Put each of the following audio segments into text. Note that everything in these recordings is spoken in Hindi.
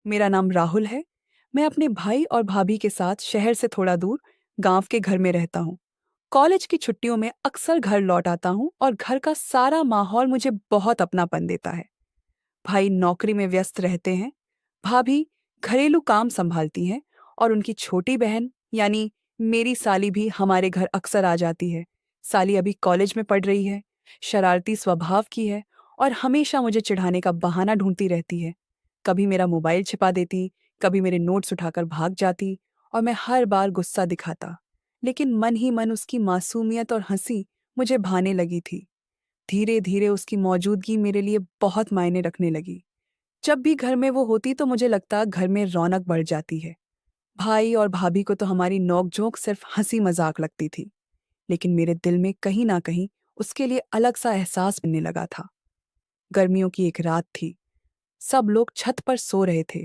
मेरा नाम राहुल है। मैं अपने भाई और भाभी के साथ शहर से थोड़ा दूर गांव के घर में रहता हूँ। कॉलेज की छुट्टियों में अक्सर घर लौट आता हूँ और घर का सारा माहौल मुझे बहुत अपनापन देता है। भाई नौकरी में व्यस्त रहते हैं, भाभी घरेलू काम संभालती हैं और उनकी छोटी बहन यानी मेरी साली भी हमारे घर अक्सर आ जाती है। साली अभी कॉलेज में पढ़ रही है, शरारती स्वभाव की है और हमेशा मुझे चिढ़ाने का बहाना ढूंढती रहती है। कभी मेरा मोबाइल छिपा देती, कभी मेरे नोट्स उठाकर भाग जाती और मैं हर बार गुस्सा दिखाता। लेकिन मन ही मन उसकी मासूमियत और हंसी मुझे भाने लगी थी। धीरे धीरे उसकी मौजूदगी मेरे लिए बहुत मायने रखने लगी। जब भी घर में वो होती तो मुझे लगता घर में रौनक बढ़ जाती है। भाई और भाभी को तो हमारी नोक-झोंक सिर्फ हंसी मजाक लगती थी, लेकिन मेरे दिल में कहीं ना कहीं उसके लिए अलग सा एहसास बनने लगा था। गर्मियों की एक रात थी। सब लोग छत पर सो रहे थे।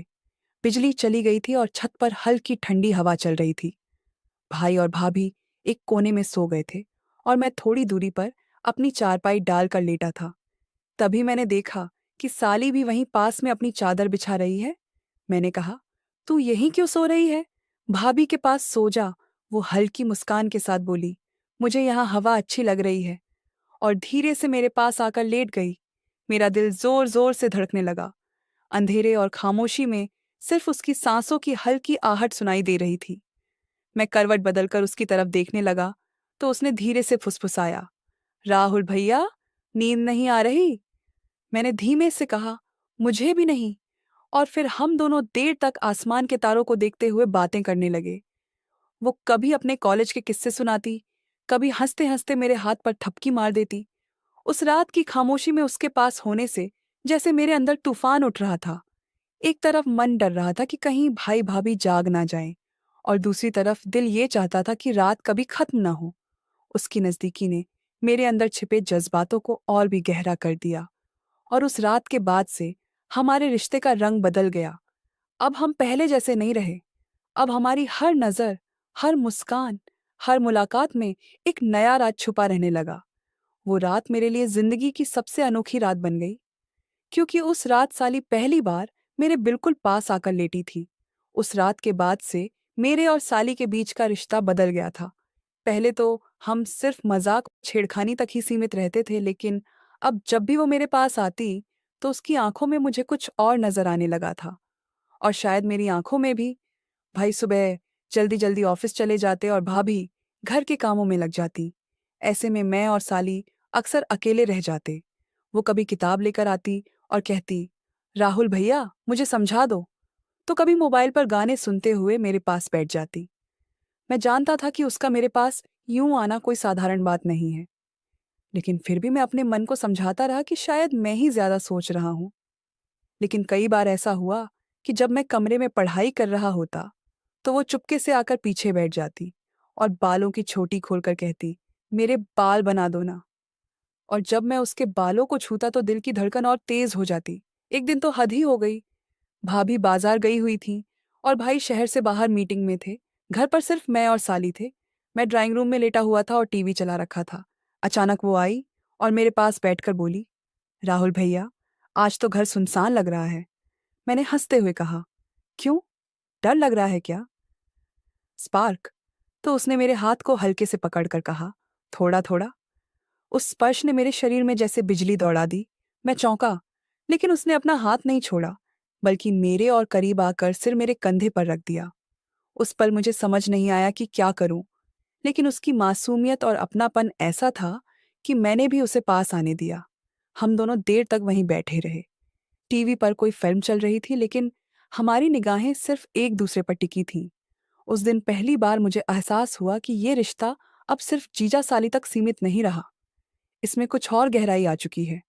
बिजली चली गई थी और छत पर हल्की ठंडी हवा चल रही थी। भाई और भाभी एक कोने में सो गए थे और मैं थोड़ी दूरी पर अपनी चारपाई डालकर लेटा था। तभी मैंने देखा कि साली भी वहीं पास में अपनी चादर बिछा रही है। मैंने कहा, तू यहीं क्यों सो रही है? भाभी के पास सो जा। वो हल्की मुस्कान के साथ बोली, मुझे यहाँ हवा अच्छी लग रही है, और धीरे से मेरे पास आकर लेट गई। मेरा दिल जोर जोर से धड़कने लगा। अंधेरे और खामोशी में सिर्फ उसकी सांसों की हल्की आहट सुनाई दे रही थी। मैं करवट बदलकर उसकी तरफ देखने लगा तो उसने धीरे से फुसफुसाया, राहुल भैया, नींद नहीं आ रही? मैंने धीमे से कहा, मुझे भी नहीं। और फिर हम दोनों देर तक आसमान के तारों को देखते हुए बातें करने लगे। वो कभी अपने कॉलेज के किस्से सुनाती, कभी हंसते हंसते मेरे हाथ पर थपकी मार देती। उस रात की खामोशी में उसके पास होने से जैसे मेरे अंदर तूफान उठ रहा था। एक तरफ मन डर रहा था कि कहीं भाई भाभी जाग ना जाएं, और दूसरी तरफ दिल ये चाहता था कि रात कभी खत्म ना हो। उसकी नज़दीकी ने मेरे अंदर छिपे जज्बातों को और भी गहरा कर दिया, और उस रात के बाद से हमारे रिश्ते का रंग बदल गया। अब हम पहले जैसे नहीं रहे। अब हमारी हर नज़र, हर मुस्कान, हर मुलाकात में एक नया राज छुपा रहने लगा। वो रात मेरे लिए जिंदगी की सबसे अनोखी रात बन गई, क्योंकि उस रात साली पहली बार मेरे बिल्कुल पास आकर लेटी थी। उस रात के बाद से मेरे और साली के बीच का रिश्ता बदल गया था। पहले तो हम सिर्फ मजाक छेड़खानी तक ही सीमित रहते थे, लेकिन अब जब भी वो मेरे पास आती तो उसकी आंखों में मुझे कुछ और नजर आने लगा था, और शायद मेरी आंखों में भी। भाई सुबह जल्दी जल्दी ऑफिस चले जाते और भाभी घर के कामों में लग जाती। ऐसे में मैं और साली अक्सर अकेले रह जाते। वो कभी किताब लेकर आती और कहती, राहुल भैया, मुझे समझा दो। तो कभी मोबाइल पर गाने सुनते हुए मेरे पास बैठ जाती। मैं जानता था कि उसका मेरे पास यूं आना कोई साधारण बात नहीं है, लेकिन फिर भी मैं अपने मन को समझाता रहा कि शायद मैं ही ज्यादा सोच रहा हूं। लेकिन कई बार ऐसा हुआ कि जब मैं कमरे में पढ़ाई कर रहा होता तो वो चुपके से आकर पीछे बैठ जाती और बालों की छोटी खोलकर कहती, मेरे बाल बना दो ना। और जब मैं उसके बालों को छूता तो दिल की धड़कन और तेज हो जाती। एक दिन तो हद ही हो गई। भाभी बाजार गई हुई थी और भाई शहर से बाहर मीटिंग में थे। घर पर सिर्फ मैं और साली थे। मैं ड्राइंग रूम में लेटा हुआ था और टीवी चला रखा था। अचानक वो आई और मेरे पास बैठकर बोली, राहुल भैया, आज तो घर सुनसान लग रहा है। मैंने हंसते हुए कहा, क्यों, डर लग रहा है क्या? स्पार्क। तो उसने मेरे हाथ को हल्के से पकड़कर कहा, थोड़ा थोड़ा। उस स्पर्श ने मेरे शरीर में जैसे बिजली दौड़ा दी। मैं चौंका, लेकिन उसने अपना हाथ नहीं छोड़ा, बल्कि मेरे और करीब आकर सिर मेरे कंधे पर रख दिया। उस पल मुझे समझ नहीं आया कि क्या करूं, लेकिन उसकी मासूमियत और अपनापन ऐसा था कि मैंने भी उसे पास आने दिया। हम दोनों देर तक वहीं बैठे रहे। टीवी पर कोई फिल्म चल रही थी, लेकिन हमारी निगाहें सिर्फ एक दूसरे पर टिकी थीं। उस दिन पहली बार मुझे एहसास हुआ कि ये रिश्ता अब सिर्फ जीजा साली तक सीमित नहीं रहा। इसमें कुछ और गहराई आ चुकी है।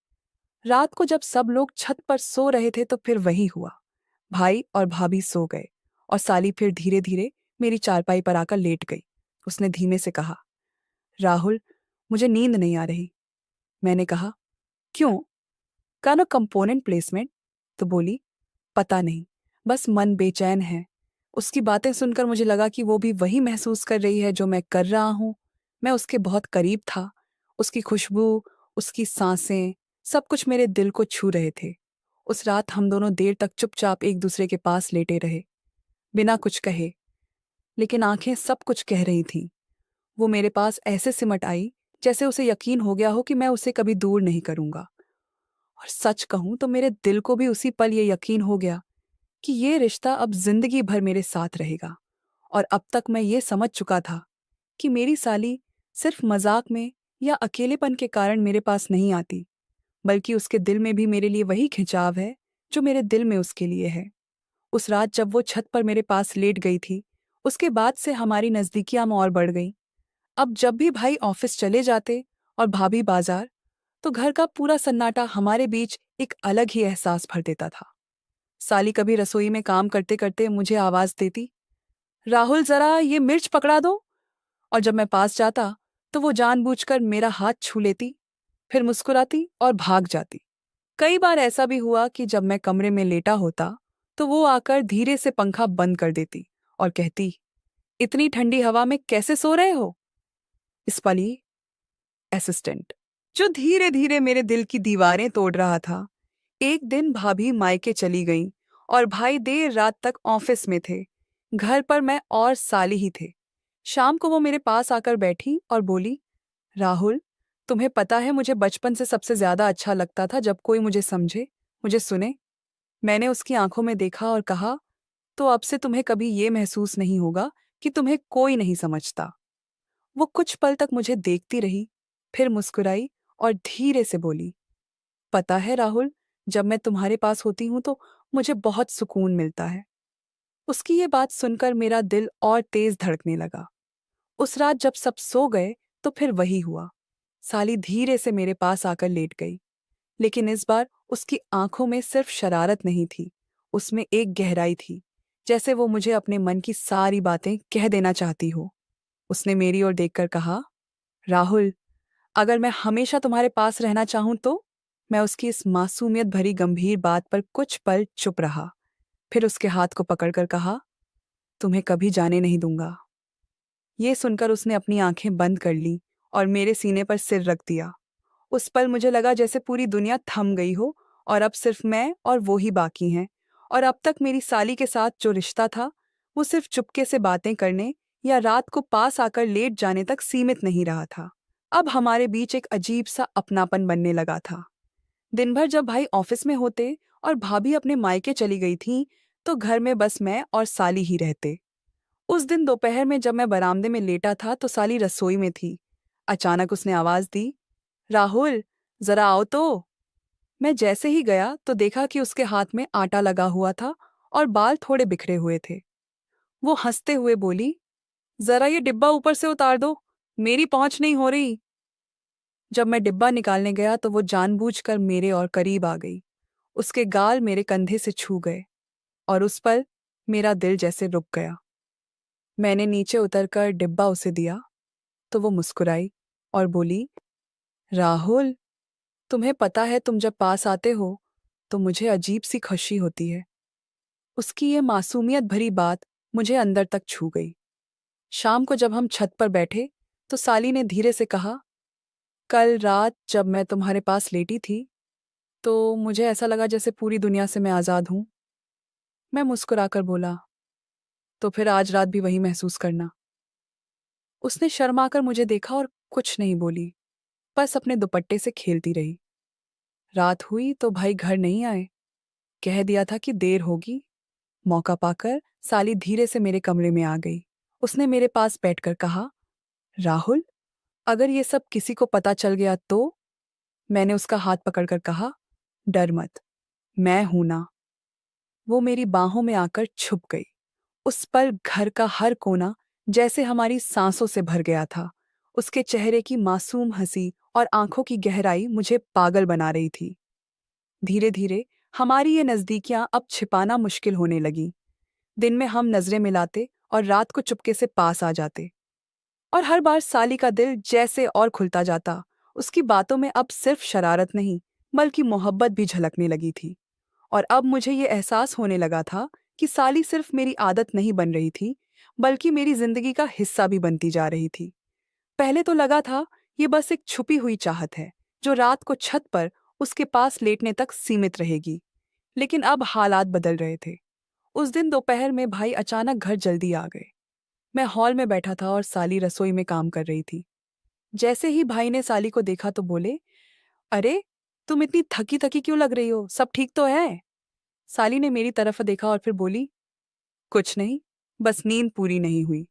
रात को जब सब लोग छत पर सो रहे थे तो फिर वही हुआ। भाई और भाभी सो गए और साली फिर धीरे धीरे मेरी चारपाई पर आकर लेट गई। उसने धीमे से कहा, राहुल, मुझे नींद नहीं आ रही। मैंने कहा, क्यों? कानो कंपोनेंट प्लेसमेंट? तो बोली, पता नहीं, बस मन बेचैन है। उसकी बातें सुनकर मुझे लगा कि वो भी वही महसूस कर रही है जो मैं कर रहा हूं। मैं उसके बहुत करीब था। उसकी खुशबू, उसकी सांसें, सब कुछ मेरे दिल को छू रहे थे। उस रात हम दोनों देर तक चुपचाप एक दूसरे के पास लेटे रहे, बिना कुछ कहे, लेकिन आंखें सब कुछ कह रही थीं। वो मेरे पास ऐसे सिमट आई जैसे उसे यकीन हो गया हो कि मैं उसे कभी दूर नहीं करूंगा। और सच कहूं तो मेरे दिल को भी उसी पल ये यकीन हो गया कि ये रिश्ता अब जिंदगी भर मेरे साथ रहेगा। और अब तक मैं ये समझ चुका था कि मेरी साली सिर्फ मजाक में या अकेलेपन के कारण मेरे पास नहीं आती, बल्कि उसके दिल में भी मेरे लिए वही खिंचाव है जो मेरे दिल में उसके लिए है। उस रात जब वो छत पर मेरे पास लेट गई थी, उसके बाद से हमारी नज़दीकियां और बढ़ गईं। अब जब भी भाई ऑफिस चले जाते और भाभी बाजार, तो घर का पूरा सन्नाटा हमारे बीच एक अलग ही एहसास भर देता था। साली कभी रसोई में काम करते करते मुझे आवाज देती, राहुल जरा ये मिर्च पकड़ा दो। और जब मैं पास जाता तो वो जानबूझकर मेरा हाथ छू लेती, फिर मुस्कुराती और भाग जाती। कई बार ऐसा भी हुआ कि जब मैं कमरे में लेटा होता तो वो आकर धीरे से पंखा बंद कर देती और कहती, इतनी ठंडी हवा में कैसे सो रहे हो। इस पली असिस्टेंट, जो धीरे धीरे मेरे दिल की दीवारें तोड़ रहा था। एक दिन भाभी मायके चली गईं और भाई देर रात तक ऑफिस में थे। घर पर मैं और साली ही थे। शाम को वो मेरे पास आकर बैठी और बोली, राहुल, तुम्हें पता है मुझे बचपन से सबसे ज्यादा अच्छा लगता था जब कोई मुझे समझे, मुझे सुने। मैंने उसकी आंखों में देखा और कहा, तो अब से तुम्हें कभी ये महसूस नहीं होगा कि तुम्हें कोई नहीं समझता। वो कुछ पल तक मुझे देखती रही, फिर मुस्कुराई और धीरे से बोली, पता है राहुल, जब मैं तुम्हारे पास होती हूं तो मुझे बहुत सुकून मिलता है। उसकी ये बात सुनकर मेरा दिल और तेज धड़कने लगा। उस रात जब सब सो गए तो फिर वही हुआ। साली धीरे से मेरे पास आकर लेट गई, लेकिन इस बार उसकी आंखों में सिर्फ शरारत नहीं थी, उसमें एक गहराई थी, जैसे वो मुझे अपने मन की सारी बातें कह देना चाहती हो। उसने मेरी ओर देखकर कहा, राहुल, अगर मैं हमेशा तुम्हारे पास रहना चाहूं तो। मैं उसकी इस मासूमियत भरी गंभीर बात पर कुछ पल चुप रहा, फिर उसके हाथ को पकड़कर कहा, तुम्हें कभी जाने नहीं दूंगा। ये सुनकर उसने अपनी आंखें बंद कर ली और मेरे सीने पर सिर रख दिया। उस पल मुझे लगा जैसे पूरी दुनिया थम गई हो और अब सिर्फ मैं और वो ही बाकी हैं। और अब तक मेरी साली के साथ जो रिश्ता था, वो सिर्फ चुपके से बातें करने या रात को पास आकर लेट जाने तक सीमित नहीं रहा था। अब हमारे बीच एक अजीब सा अपनापन बनने लगा था। दिन भर जब भाई ऑफिस में होते और भाभी अपने मायके चली गई थीं, तो घर में बस मैं और साली ही रहते। उस दिन दोपहर में जब मैं बरामदे में लेटा था तो साली रसोई में थी। अचानक उसने आवाज दी, राहुल, जरा आओ तो। मैं जैसे ही गया तो देखा कि उसके हाथ में आटा लगा हुआ था और बाल थोड़े बिखरे हुए थे। वो हंसते हुए बोली, जरा ये डिब्बा ऊपर से उतार दो, मेरी पहुंच नहीं हो रही। जब मैं डिब्बा निकालने गया तो वो जानबूझकर मेरे और करीब आ गई। उसके गाल मेरे कंधे से छू गए और उस पल मेरा दिल जैसे रुक गया। मैंने नीचे उतरकर डिब्बा उसे दिया तो वो मुस्कुराई और बोली, राहुल, तुम्हें पता है तुम जब पास आते हो तो मुझे अजीब सी खुशी होती है। उसकी ये मासूमियत भरी बात मुझे अंदर तक छू गई। शाम को जब हम छत पर बैठे तो साली ने धीरे से कहा, कल रात जब मैं तुम्हारे पास लेटी थी तो मुझे ऐसा लगा जैसे पूरी दुनिया से मैं आज़ाद हूँ। मैं मुस्कुराकर बोला, तो फिर आज रात भी वही महसूस करना। उसने शर्माकर मुझे देखा और कुछ नहीं बोली, बस अपने दुपट्टे से खेलती रही। रात हुई तो भाई घर नहीं आए। कह दिया था कि देर होगी। मौका पाकर साली धीरे से मेरे कमरे में आ गई। उसने मेरे पास बैठकर कहा, राहुल, अगर ये सब किसी को पता चल गया तो। मैंने उसका हाथ पकड़कर कहा, डर मत, मैं हूं ना। वो मेरी बाहों में आकर छुप गई। उस पल घर का हर कोना जैसे हमारी सांसों से भर गया था। उसके चेहरे की मासूम हंसी और आंखों की गहराई मुझे पागल बना रही थी। धीरे धीरे हमारी ये नज़दीकियां अब छिपाना मुश्किल होने लगी। दिन में हम नजरें मिलाते और रात को चुपके से पास आ जाते। और हर बार साली का दिल जैसे और खुलता जाता। उसकी बातों में अब सिर्फ शरारत नहीं, बल्कि मोहब्बत भी झलकने लगी थी। और अब मुझे ये एहसास होने लगा था कि साली सिर्फ मेरी आदत नहीं बन रही थी, बल्कि मेरी जिंदगी का हिस्सा भी बनती जा रही थी। पहले तो लगा था ये बस एक छुपी हुई चाहत है, जो रात को छत पर उसके पास लेटने तक सीमित रहेगी। लेकिन अब हालात बदल रहे थे। उस दिन दोपहर में भाई अचानक घर जल्दी आ गए। मैं हॉल में बैठा था और साली रसोई में काम कर रही थी। जैसे ही भाई ने साली को देखा तो बोले, अरे, तुम इतनी थकी थकी क्यों लग रही हो, सब ठीक तो है? साली ने मेरी तरफ देखा और फिर बोली, कुछ नहीं, बस नींद पूरी नहीं हुई।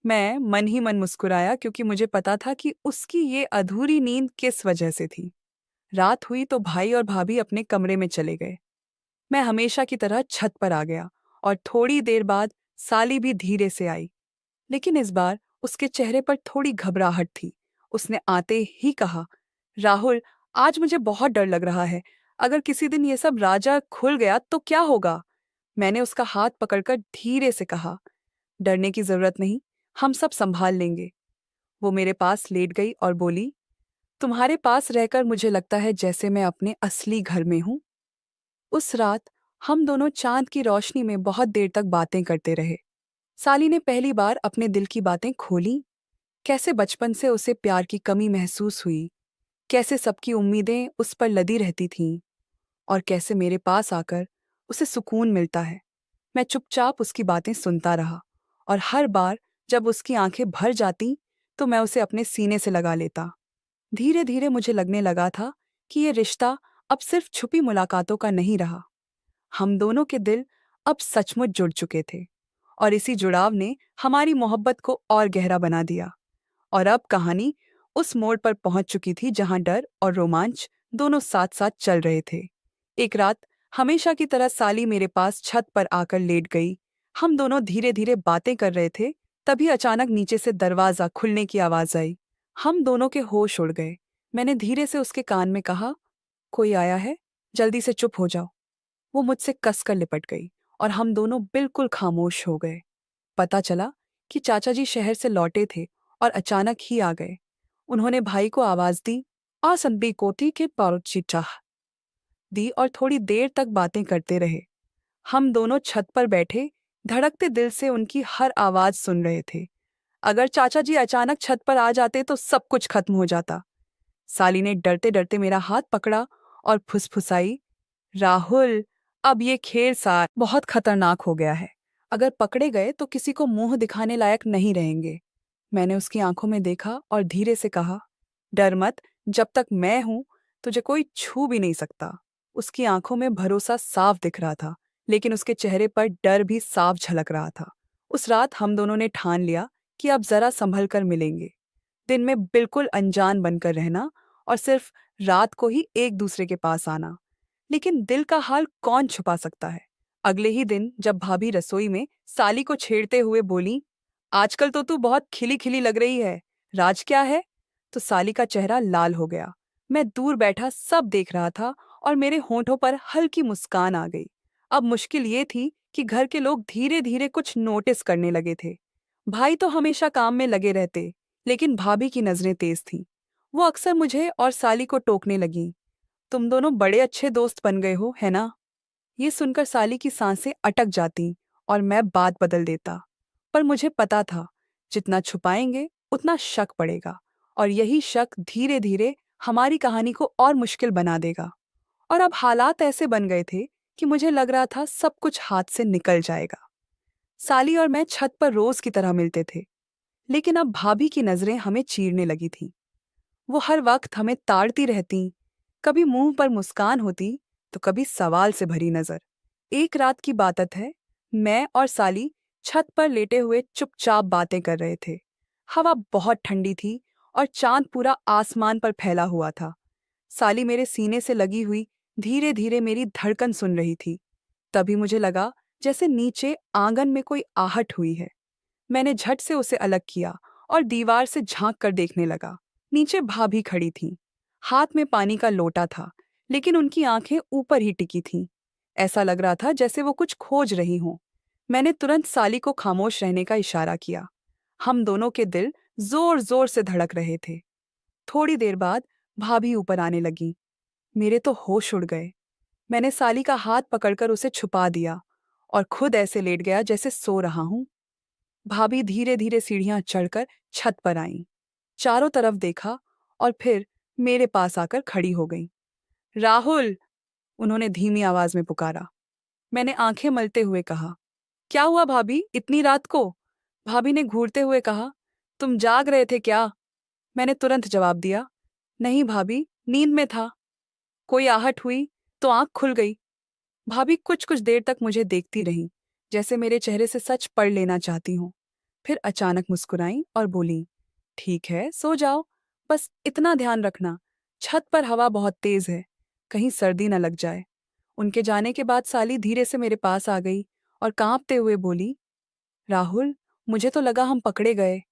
मैं मन ही मन मुस्कुराया क्योंकि मुझे पता था कि उसकी ये अधूरी नींद किस वजह से थी। रात हुई तो भाई और भाभी अपने कमरे में चले गए। मैं हमेशा की तरह छत पर आ गया और थोड़ी देर बाद साली भी धीरे से आई। लेकिन इस बार उसके चेहरे पर थोड़ी घबराहट थी। उसने आते ही कहा, राहुल, आज मुझे बहुत डर लग रहा है। अगर किसी दिन ये सब राजा खुल गया तो क्या होगा? मैंने उसका हाथ पकड़कर धीरे से कहा, डरने की जरूरत नहीं, हम सब संभाल लेंगे। वो मेरे पास लेट गई और बोली, तुम्हारे पास रहकर मुझे लगता है जैसे मैं अपने असली घर में हूं। उस रात हम दोनों चांद की रोशनी में बहुत देर तक बातें करते रहे। साली ने पहली बार अपने दिल की बातें खोली। कैसे बचपन से उसे प्यार की कमी महसूस हुई, कैसे सबकी उम्मीदें उस पर लदी रहती थीं, और कैसे मेरे पास आकर उसे सुकून मिलता है। मैं चुपचाप उसकी बातें सुनता रहा, और हर बार जब उसकी आंखें भर जाती तो मैं उसे अपने सीने से लगा लेता। धीरे धीरे मुझे लगने लगा था कि ये रिश्ता अब सिर्फ छुपी मुलाकातों का नहीं रहा। हम दोनों के दिल अब सचमुच जुड़ चुके थे, और इसी जुड़ाव ने हमारी मोहब्बत को और गहरा बना दिया। और अब कहानी उस मोड़ पर पहुंच चुकी थी जहां डर और रोमांच दोनों साथ साथ चल रहे थे। एक रात हमेशा की तरह साली मेरे पास छत पर आकर लेट गई। हम दोनों धीरे धीरे बातें कर रहे थे, तभी अचानक नीचे से दरवाजा खुलने की आवाज आई। हम दोनों के होश उड़ गए। मैंने धीरे से उसके कान में कहा, कोई आया है, जल्दी से चुप हो जाओ। वो मुझसे कसकर लिपट गई और हम दोनों बिल्कुल खामोश हो गए। पता चला कि चाचा जी शहर से लौटे थे और अचानक ही आ गए। उन्होंने भाई को आवाज दी, आसनबी कोठी के पारुची चाह दी, और थोड़ी देर तक बातें करते रहे। हम दोनों छत पर बैठे धड़कते दिल से उनकी हर आवाज सुन रहे थे। अगर चाचा जी अचानक छत पर आ जाते तो सब कुछ खत्म हो जाता। साली ने डरते डरते मेरा हाथ पकड़ा और फुसफुसाई, राहुल, अब ये खेल सा बहुत खतरनाक हो गया है। अगर पकड़े गए तो किसी को मुंह दिखाने लायक नहीं रहेंगे। मैंने उसकी आंखों में देखा और धीरे से कहा, डर मत, जब तक मैं हूं तुझे कोई छू भी नहीं सकता। उसकी आंखों में भरोसा साफ दिख रहा था, लेकिन उसके चेहरे पर डर भी साफ झलक रहा था। उस रात हम दोनों ने ठान लिया कि अब जरा संभल कर मिलेंगे। दिन में बिल्कुल अनजान बनकर रहना और सिर्फ रात को ही एक दूसरे के पास आना। लेकिन दिल का हाल कौन छुपा सकता है? अगले ही दिन जब भाभी रसोई में साली को छेड़ते हुए बोली, आजकल तो तू बहुत खिली खिली लग रही है, राज क्या है? तो साली का चेहरा लाल हो गया। मैं दूर बैठा सब देख रहा था और मेरे होंठों पर हल्की मुस्कान आ गई। अब मुश्किल ये थी कि घर के लोग धीरे धीरे कुछ नोटिस करने लगे थे। भाई तो हमेशा काम में लगे रहते, लेकिन भाभी की नजरें तेज थीं। वो अक्सर मुझे और साली को टोकने लगीं, तुम दोनों बड़े अच्छे दोस्त बन गए हो, है ना? ये सुनकर साली की सांसें अटक जाती और मैं बात बदल देता। पर मुझे पता था, जितना छुपाएंगे उतना शक पड़ेगा, और यही शक धीरे धीरे हमारी कहानी को और मुश्किल बना देगा। और अब हालात ऐसे बन गए थे कि मुझे लग रहा था सब कुछ हाथ से निकल जाएगा। साली और मैं छत पर रोज की तरह मिलते थे, लेकिन अब भाभी की नजरें हमें चीरने लगी थीं। वो हर वक्त हमें ताड़ती रहती, कभी मुंह पर मुस्कान होती तो कभी सवाल से भरी नजर। एक रात की बात है, मैं और साली छत पर लेटे हुए चुपचाप बातें कर रहे थे। हवा बहुत ठंडी थी और चांद पूरा आसमान पर फैला हुआ था। साली मेरे सीने से लगी हुई धीरे धीरे मेरी धड़कन सुन रही थी। तभी मुझे लगा जैसे नीचे आंगन में कोई आहट हुई है। मैंने झट से उसे अलग किया और दीवार से झांक कर देखने लगा। नीचे भाभी खड़ी थी। हाथ में पानी का लोटा था, लेकिन उनकी आंखें ऊपर ही टिकी थीं। ऐसा लग रहा था जैसे वो कुछ खोज रही हों। मैंने तुरंत साली को खामोश रहने का इशारा किया। हम दोनों के दिल जोर जोर से धड़क रहे थे। थोड़ी देर बाद भाभी ऊपर आने लगी। मेरे तो होश उड़ गए। मैंने साली का हाथ पकड़कर उसे छुपा दिया और खुद ऐसे लेट गया जैसे सो रहा हूं। भाभी धीरे धीरे सीढ़ियां चढ़कर छत पर आईं। चारों तरफ देखा और फिर मेरे पास आकर खड़ी हो गईं। राहुल, उन्होंने धीमी आवाज में पुकारा। मैंने आंखें मलते हुए कहा, क्या हुआ भाभी, इतनी रात को? भाभी ने घूरते हुए कहा, तुम जाग रहे थे क्या? मैंने तुरंत जवाब दिया, नहीं भाभी, नींद में था। कोई आहट हुई तो आंख खुल गई। भाभी कुछ कुछ देर तक मुझे देखती रहीं, जैसे मेरे चेहरे से सच पढ़ लेना चाहती हूँ। फिर अचानक मुस्कुराईं और बोलीं, ठीक है, सो जाओ। बस इतना ध्यान रखना, छत पर हवा बहुत तेज है, कहीं सर्दी न लग जाए। उनके जाने के बाद साली धीरे से मेरे पास आ गई और कांपते हुए बोली, राहुल, मुझे तो लगा हम पकड़े गए।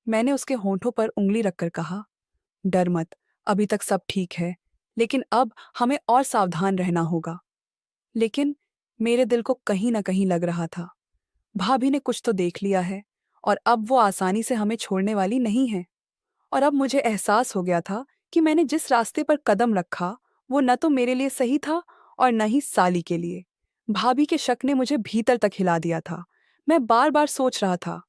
मैंने उसके होंठों पर उंगली रखकर कहा, डर मत, अभी तक सब ठीक है, लेकिन अब हमें और सावधान रहना होगा। लेकिन मेरे दिल को कहीं न कहीं लग रहा था, भाभी ने कुछ तो देख लिया है और अब वो आसानी से हमें छोड़ने वाली नहीं है। और अब मुझे एहसास हो गया था कि मैंने जिस रास्ते पर कदम रखा, वो न तो मेरे लिए सही था और न ही साली के लिए। भाभी के शक ने मुझे भीतर तक हिला दिया था। मैं बार-बार सोच रहा था,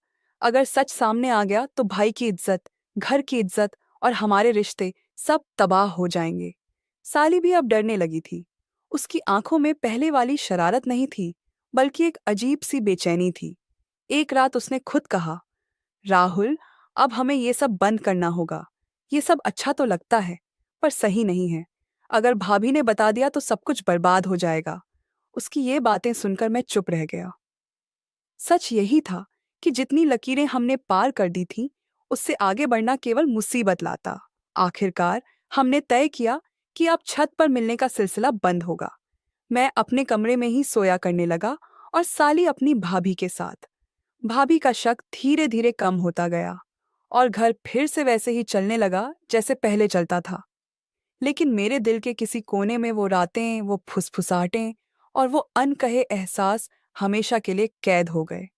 अगर सच सामने आ गया तो भाई की इज्जत, घर की इज्जत और हमारे रिश्ते सब तबाह हो जाएंगे। साली भी अब डरने लगी थी। उसकी आंखों में पहले वाली शरारत नहीं थी, बल्कि एक अजीब सी बेचैनी थी। एक रात उसने खुद कहा, राहुल, अब हमें ये सब बंद करना होगा। ये सब अच्छा तो लगता है, पर सही नहीं है। अगर भाभी ने बता दिया तो सब कुछ बर्बाद हो जाएगा। उसकी ये बातें सुनकर मैं चुप रह गया। सच यही था कि जितनी लकीरें हमने पार कर दी थीं, उससे आगे बढ़ना केवल मुसीबत लाता। आखिरकार हमने तय किया कि अब छत पर मिलने का सिलसिला बंद होगा। मैं अपने कमरे में ही सोया करने लगा और साली अपनी भाभी के साथ। भाभी का शक धीरे धीरे कम होता गया और घर फिर से वैसे ही चलने लगा जैसे पहले चलता था। लेकिन मेरे दिल के किसी कोने में वो रातें, वो फुसफुसाहटें और वो अनकहे एहसास हमेशा के लिए कैद हो गए।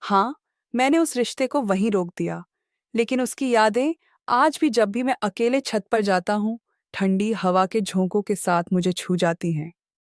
हाँ, मैंने उस रिश्ते को वहीं रोक दिया, लेकिन उसकी यादें आज भी जब भी मैं अकेले छत पर जाता हूँ, ठंडी हवा के झोंकों के साथ मुझे छू जाती हैं।